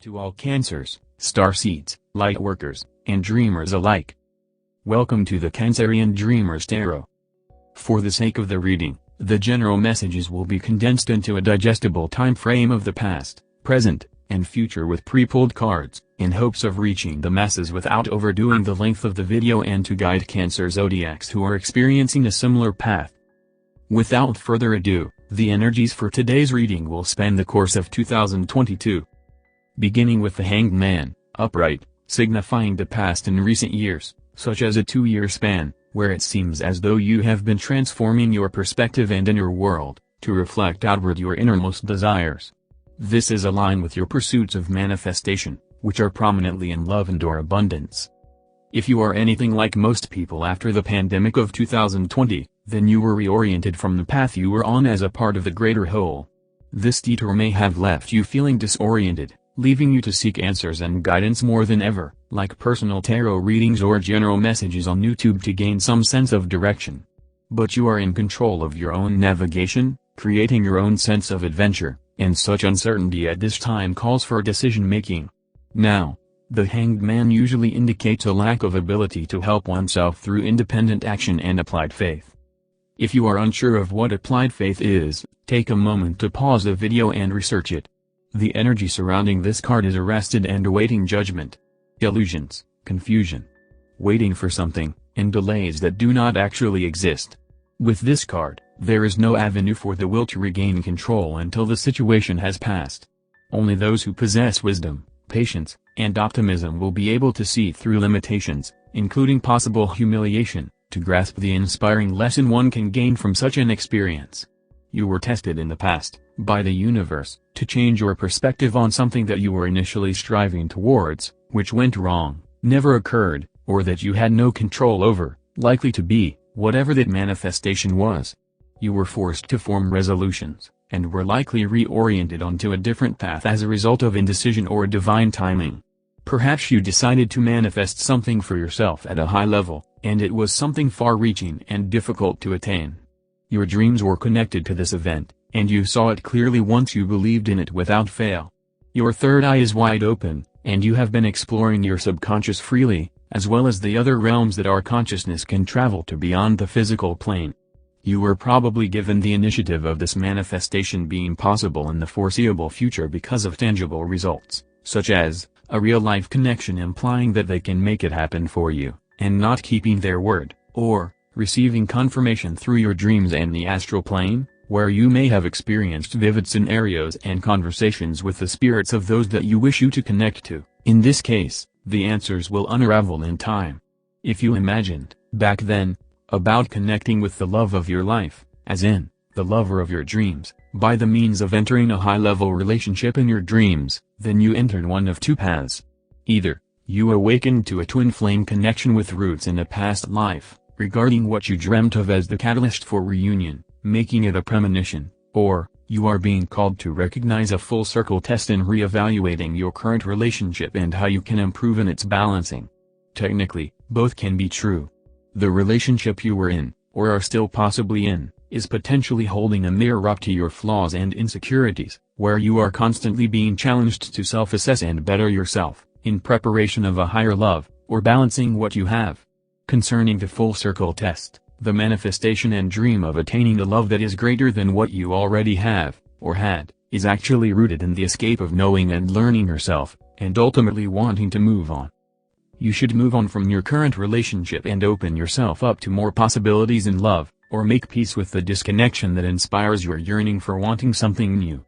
To all Cancers, starseeds, lightworkers, and dreamers alike. Welcome to the Cancerian Dreamers Tarot. For the sake of the reading, the general messages will be condensed into a digestible time frame of the past, present, and future with pre-pulled cards, in hopes of reaching the masses without overdoing the length of the video and to guide Cancer zodiacs who are experiencing a similar path. Without further ado, the energies for today's reading will span the course of 2022. Beginning with the Hanged Man, upright, signifying the past in recent years, such as a 2-year span, where it seems as though you have been transforming your perspective and inner world, to reflect outward your innermost desires. This is aligned with your pursuits of manifestation, which are prominently in love and/or abundance. If you are anything like most people after the pandemic of 2020, then you were reoriented from the path you were on as a part of the greater whole. This detour may have left you feeling disoriented, leaving you to seek answers and guidance more than ever, like personal tarot readings or general messages on YouTube to gain some sense of direction. But you are in control of your own navigation, creating your own sense of adventure, and such uncertainty at this time calls for decision-making. Now, the Hanged Man usually indicates a lack of ability to help oneself through independent action and applied faith. If you are unsure of what applied faith is, take a moment to pause the video and research it. The energy surrounding this card is arrested and awaiting judgment. Illusions, confusion, waiting for something, and delays that do not actually exist. With this card, there is no avenue for the will to regain control until the situation has passed. Only those who possess wisdom, patience, and optimism will be able to see through limitations, including possible humiliation, to grasp the inspiring lesson one can gain from such an experience. You were tested in the past, by the universe, to change your perspective on something that you were initially striving towards, which went wrong, never occurred, or that you had no control over, likely to be, whatever that manifestation was. You were forced to form resolutions, and were likely reoriented onto a different path as a result of indecision or divine timing. Perhaps you decided to manifest something for yourself at a high level, and it was something far-reaching and difficult to attain. Your dreams were connected to this event, and you saw it clearly once you believed in it without fail. Your third eye is wide open, and you have been exploring your subconscious freely, as well as the other realms that our consciousness can travel to beyond the physical plane. You were probably given the initiative of this manifestation being possible in the foreseeable future because of tangible results, such as a real-life connection implying that they can make it happen for you, and not keeping their word, or receiving confirmation through your dreams and the astral plane, where you may have experienced vivid scenarios and conversations with the spirits of those that you wish you to connect to. In this case, the answers will unravel in time. If you imagined, back then, about connecting with the love of your life, as in, the lover of your dreams, by the means of entering a high-level relationship in your dreams, then you entered one of two paths. Either, you awakened to a twin flame connection with roots in a past life, regarding what you dreamt of as the catalyst for reunion, making it a premonition, or, you are being called to recognize a full circle test in re-evaluating your current relationship and how you can improve in its balancing. Technically, both can be true. The relationship you were in, or are still possibly in, is potentially holding a mirror up to your flaws and insecurities, where you are constantly being challenged to self-assess and better yourself, in preparation of a higher love, or balancing what you have. Concerning the full circle test, the manifestation and dream of attaining a love that is greater than what you already have, or had, is actually rooted in the escape of knowing and learning yourself, and ultimately wanting to move on. You should move on from your current relationship and open yourself up to more possibilities in love, or make peace with the disconnection that inspires your yearning for wanting something new.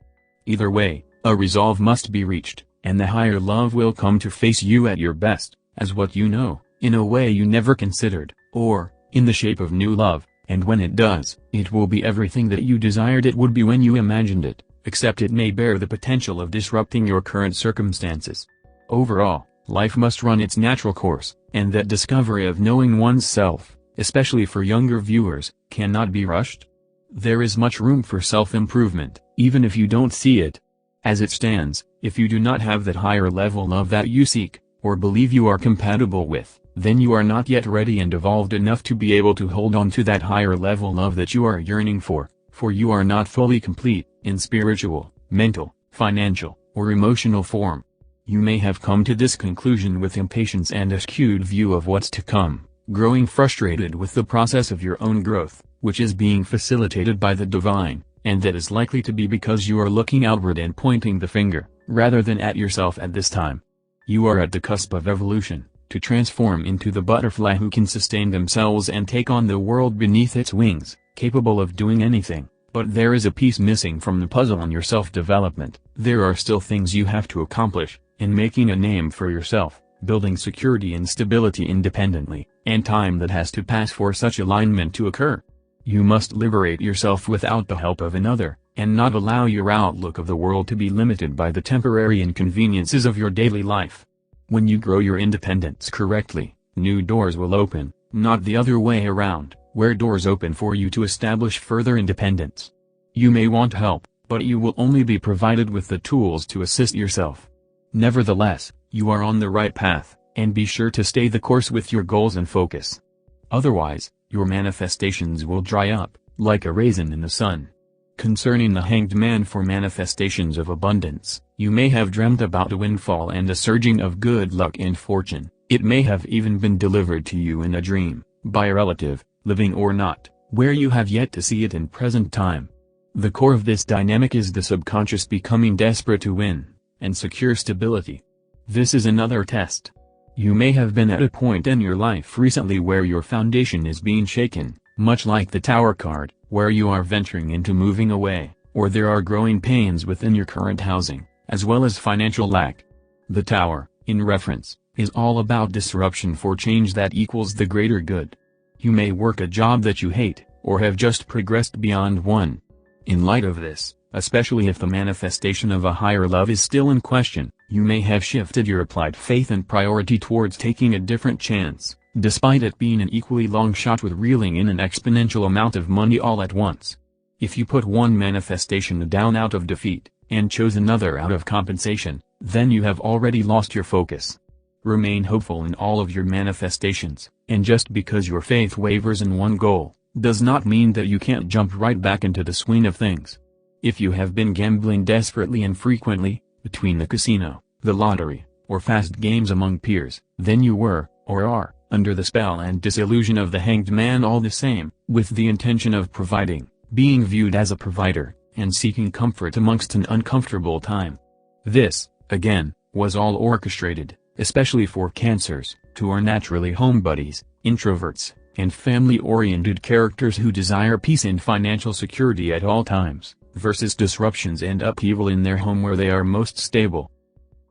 Either way, a resolve must be reached, and the higher love will come to face you at your best, as what you know, in a way you never considered, or, in the shape of new love, and when it does, it will be everything that you desired it would be when you imagined it, except it may bear the potential of disrupting your current circumstances. Overall, life must run its natural course, and that discovery of knowing one's self, especially for younger viewers, cannot be rushed. There is much room for self-improvement, even if you don't see it. As it stands, if you do not have that higher level love that you seek, or believe you are compatible with, then you are not yet ready and evolved enough to be able to hold on to that higher level love that you are yearning for you are not fully complete, in spiritual, mental, financial, or emotional form. You may have come to this conclusion with impatience and a skewed view of what's to come, growing frustrated with the process of your own growth, which is being facilitated by the divine, and that is likely to be because you are looking outward and pointing the finger, rather than at yourself at this time. You are at the cusp of evolution, to transform into the butterfly who can sustain themselves and take on the world beneath its wings, capable of doing anything. But there is a piece missing from the puzzle on your self-development. There are still things you have to accomplish, in making a name for yourself, building security and stability independently, and time that has to pass for such alignment to occur. You must liberate yourself without the help of another, and not allow your outlook of the world to be limited by the temporary inconveniences of your daily life. When you grow your independence correctly, new doors will open, not the other way around, where doors open for you to establish further independence. You may want help, but you will only be provided with the tools to assist yourself. Nevertheless, you are on the right path, and be sure to stay the course with your goals and focus. Otherwise, your manifestations will dry up, like a raisin in the sun. Concerning the Hanged Man for manifestations of abundance, you may have dreamt about a windfall and a surging of good luck and fortune. It may have even been delivered to you in a dream, by a relative, living or not, where you have yet to see it in present time. The core of this dynamic is the subconscious becoming desperate to win, and secure stability. This is another test. You may have been at a point in your life recently where your foundation is being shaken, much like the Tower card, where you are venturing into moving away, or there are growing pains within your current housing, as well as financial lack. The Tower, in reference, is all about disruption for change that equals the greater good. You may work a job that you hate, or have just progressed beyond one. In light of this, especially if the manifestation of a higher love is still in question, you may have shifted your applied faith and priority towards taking a different chance, despite it being an equally long shot with reeling in an exponential amount of money all at once. If you put one manifestation down out of defeat, and chose another out of compensation, then you have already lost your focus. Remain hopeful in all of your manifestations, and just because your faith wavers in one goal, does not mean that you can't jump right back into the swing of things. If you have been gambling desperately and frequently, between the casino, the lottery, or fast games among peers, then you were, or are, under the spell and disillusion of the Hanged Man all the same, with the intention of providing, being viewed as a provider, and seeking comfort amongst an uncomfortable time. This, again, was all orchestrated, especially for Cancers, who are naturally homebodies, introverts, and family-oriented characters who desire peace and financial security at all times, versus disruptions and upheaval in their home where they are most stable.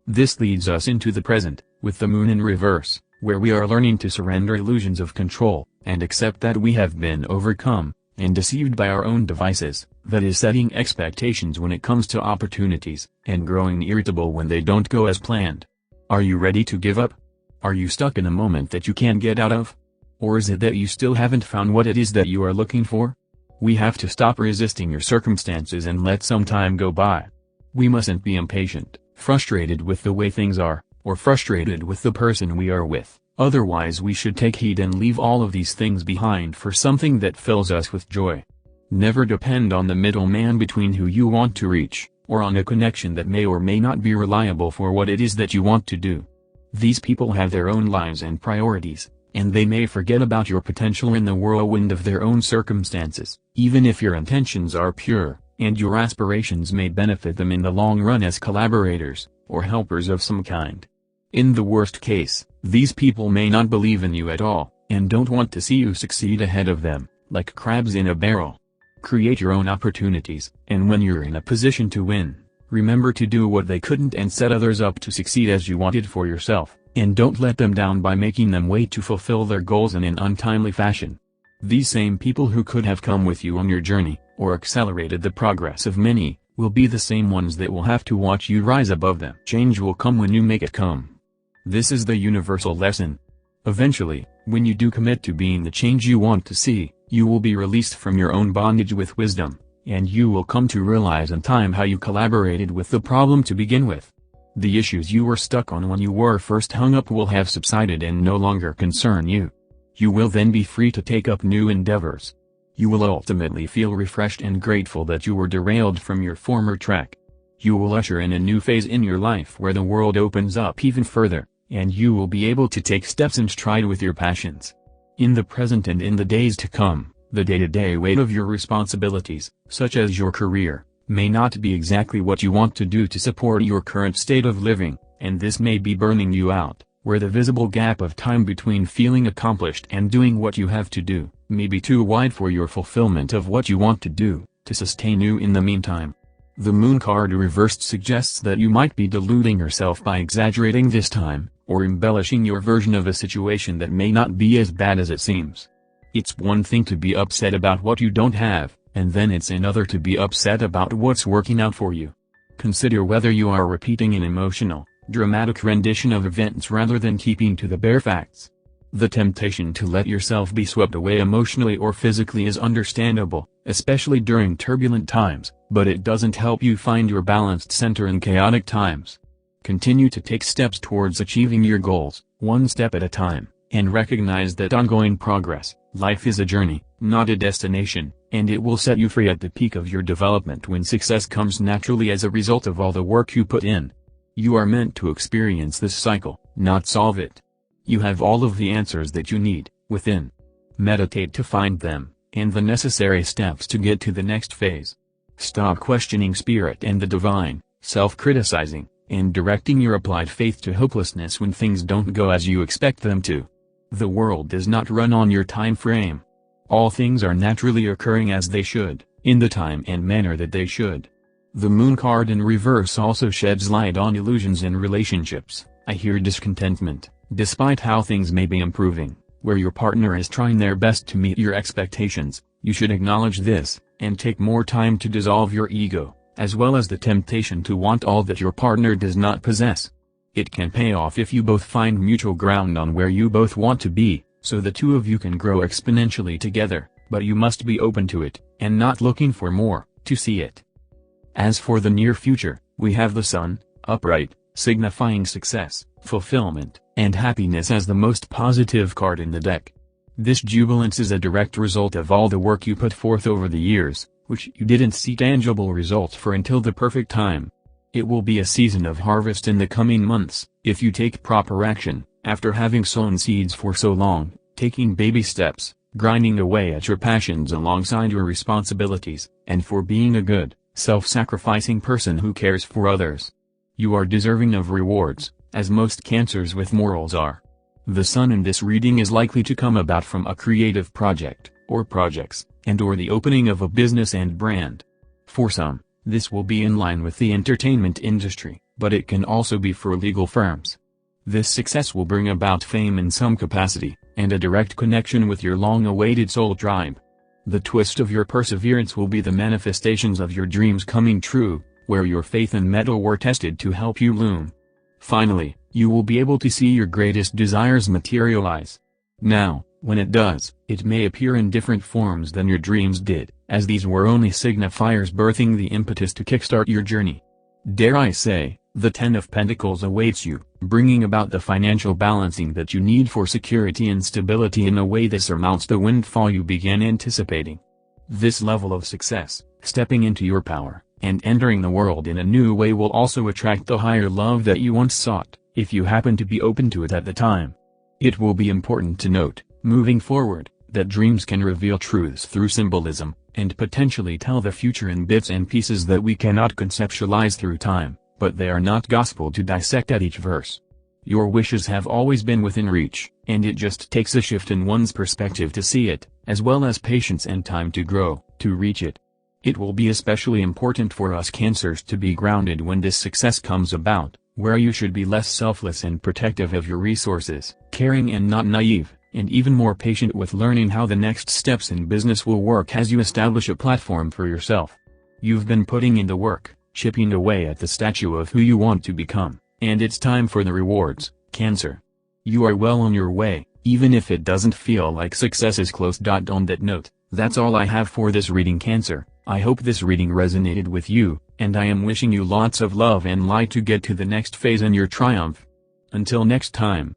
This leads us into the present, with the Moon in reverse, where we are learning to surrender illusions of control, and accept that we have been overcome, and deceived by our own devices, that is setting expectations when it comes to opportunities, and growing irritable when they don't go as planned. Are you ready to give up? Are you stuck in a moment that you can't get out of? Or is it that you still haven't found what it is that you are looking for? We have to stop resisting your circumstances and let some time go by. We mustn't be impatient, frustrated with the way things are, or frustrated with the person we are with. Otherwise we should take heed and leave all of these things behind for something that fills us with joy. Never depend on the middleman between who you want to reach, or on a connection that may or may not be reliable for what it is that you want to do. These people have their own lives and priorities, and they may forget about your potential in the whirlwind of their own circumstances, even if your intentions are pure, and your aspirations may benefit them in the long run as collaborators, or helpers of some kind. In the worst case, these people may not believe in you at all, and don't want to see you succeed ahead of them, like crabs in a barrel. Create your own opportunities, and when you're in a position to win, remember to do what they couldn't and set others up to succeed as you wanted for yourself, and don't let them down by making them wait to fulfill their goals in an untimely fashion. These same people who could have come with you on your journey, or accelerated the progress of many, will be the same ones that will have to watch you rise above them. Change will come when you make it come. This is the universal lesson. Eventually, when you do commit to being the change you want to see, you will be released from your own bondage with wisdom, and you will come to realize in time how you collaborated with the problem to begin with. The issues you were stuck on when you were first hung up will have subsided and no longer concern you. You will then be free to take up new endeavors. You will ultimately feel refreshed and grateful that you were derailed from your former track. You will usher in a new phase in your life where the world opens up even further, and you will be able to take steps in stride with your passions. In the present and in the days to come, the day-to-day weight of your responsibilities, such as your career, may not be exactly what you want to do to support your current state of living, and this may be burning you out, where the visible gap of time between feeling accomplished and doing what you have to do, may be too wide for your fulfillment of what you want to do, to sustain you in the meantime. The Moon card reversed suggests that you might be deluding yourself by exaggerating this time, or embellishing your version of a situation that may not be as bad as it seems. It's one thing to be upset about what you don't have, and then it's another to be upset about what's working out for you. Consider whether you are repeating an emotional, dramatic rendition of events rather than keeping to the bare facts. The temptation to let yourself be swept away emotionally or physically is understandable, especially during turbulent times, but it doesn't help you find your balanced center in chaotic times. Continue to take steps towards achieving your goals, one step at a time, and recognize that ongoing progress, life is a journey, not a destination, and it will set you free at the peak of your development when success comes naturally as a result of all the work you put in. You are meant to experience this cycle, not solve it. You have all of the answers that you need, within. Meditate to find them, and the necessary steps to get to the next phase. Stop questioning spirit and the divine, self-criticizing, and directing your applied faith to hopelessness when things don't go as you expect them to. The world does not run on your time frame. All things are naturally occurring as they should, in the time and manner that they should. The Moon card in reverse also sheds light on illusions in relationships. I hear discontentment, despite how things may be improving, where your partner is trying their best to meet your expectations. You should acknowledge this, and take more time to dissolve your ego, as well as the temptation to want all that your partner does not possess. It can pay off if you both find mutual ground on where you both want to be, so the two of you can grow exponentially together, but you must be open to it, and not looking for more, to see it. As for the near future, we have the Sun, upright, signifying success, fulfillment, and happiness as the most positive card in the deck. This jubilance is a direct result of all the work you put forth over the years, which you didn't see tangible results for until the perfect time. It will be a season of harvest in the coming months, if you take proper action, after having sown seeds for so long, taking baby steps, grinding away at your passions alongside your responsibilities, and for being a good, self-sacrificing person who cares for others. You are deserving of rewards, as most Cancers with morals are. The Sun in this reading is likely to come about from a creative project, or projects, and/or the opening of a business and brand. For some, this will be in line with the entertainment industry, but it can also be for legal firms. This success will bring about fame in some capacity, and a direct connection with your long-awaited soul tribe. The twist of your perseverance will be the manifestations of your dreams coming true, where your faith and mettle were tested to help you loom. Finally, you will be able to see your greatest desires materialize. Now, when it does, it may appear in different forms than your dreams did, as these were only signifiers birthing the impetus to kickstart your journey. Dare I say, the Ten of Pentacles awaits you, bringing about the financial balancing that you need for security and stability in a way that surmounts the windfall you began anticipating. This level of success, stepping into your power, and entering the world in a new way will also attract the higher love that you once sought, if you happen to be open to it at the time. It will be important to note, moving forward, that dreams can reveal truths through symbolism, and potentially tell the future in bits and pieces that we cannot conceptualize through time, but they are not gospel to dissect at each verse. Your wishes have always been within reach, and it just takes a shift in one's perspective to see it, as well as patience and time to grow, to reach it. It will be especially important for us Cancers to be grounded when this success comes about, where you should be less selfless and protective of your resources, caring and not naive, and even more patient with learning how the next steps in business will work as you establish a platform for yourself. You've been putting in the work, chipping away at the statue of who you want to become, and it's time for the rewards, Cancer. You are well on your way, even if it doesn't feel like success is close. On that note, that's all I have for this reading, Cancer. I hope this reading resonated with you, and I am wishing you lots of love and light to get to the next phase in your triumph. Until next time.